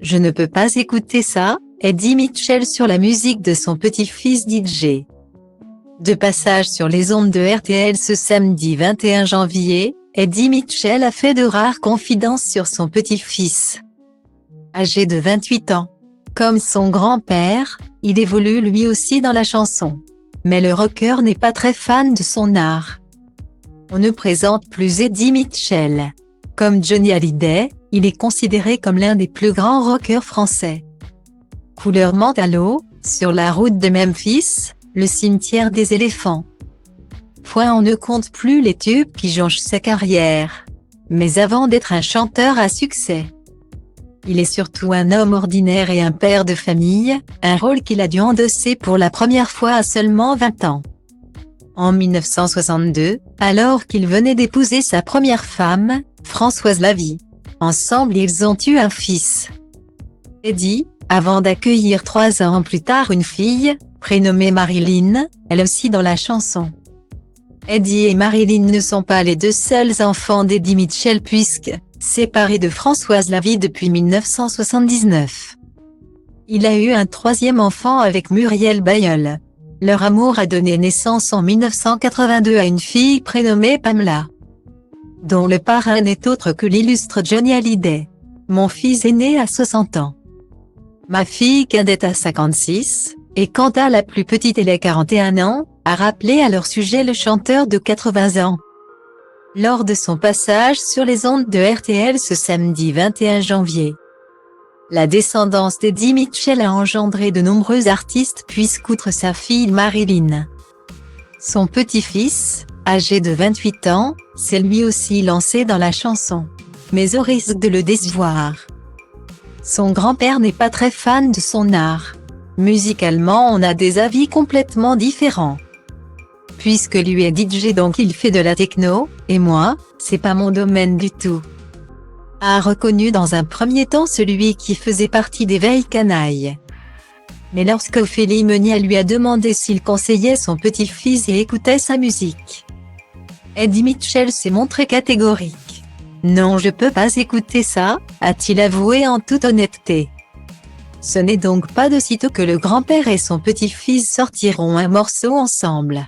Je ne peux pas écouter ça, Eddie Mitchell sur la musique de son petit-fils DJ. De passage sur les ondes de RTL ce samedi 21 janvier, Eddie Mitchell a fait de rares confidences sur son petit-fils. Âgé de 28 ans. Comme son grand-père, il évolue lui aussi dans la chanson. Mais le rocker n'est pas très fan de son art. On ne présente plus Eddie Mitchell. Comme Johnny Hallyday, il est considéré comme l'un des plus grands rockers français. Couleur menthe à l'eau, sur la route de Memphis, le cimetière des éléphants. On ne compte plus les tubes qui jonchent sa carrière. Mais avant d'être un chanteur à succès, il est surtout un homme ordinaire et un père de famille, un rôle qu'il a dû endosser pour la première fois à seulement 20 ans. En 1962, alors qu'il venait d'épouser sa première femme, Françoise Lavie. Ensemble ils ont eu un fils, Eddie, avant d'accueillir 3 ans plus tard une fille, prénommée Marilyn, elle aussi dans la chanson. Eddie et Marilyn ne sont pas les 2 seuls enfants d'Eddie Mitchell puisque, séparé de Françoise Lavie depuis 1979. Il a eu un 3e enfant avec Muriel Bayeul. Leur amour a donné naissance en 1982 à une fille prénommée Pamela, dont le parrain n'est autre que l'illustre Johnny Hallyday. Mon fils est né à 60 ans. Ma fille cadette à 56, et quant à la plus petite elle a 41 ans, a rappelé à leur sujet le chanteur de 80 ans. Lors de son passage sur les ondes de RTL ce samedi 21 janvier. La descendance d'Eddie Mitchell a engendré de nombreux artistes puisqu'outre sa fille Marilyn, son petit-fils, âgé de 28 ans, s'est lui aussi lancé dans la chanson. Mais au risque de le décevoir, son grand-père n'est pas très fan de son art. Musicalement on a des avis complètement différents. Puisque lui est DJ donc il fait de la techno, et moi, c'est pas mon domaine du tout. A reconnu dans un premier temps celui qui faisait partie des Veilles Canailles. Mais lorsque Ophélie Meunier lui a demandé s'il conseillait son petit-fils et écoutait sa musique, Eddie Mitchell s'est montré catégorique. Non, je peux pas écouter ça, a-t-il avoué en toute honnêteté. Ce n'est donc pas de sitôt que le grand-père et son petit-fils sortiront un morceau ensemble.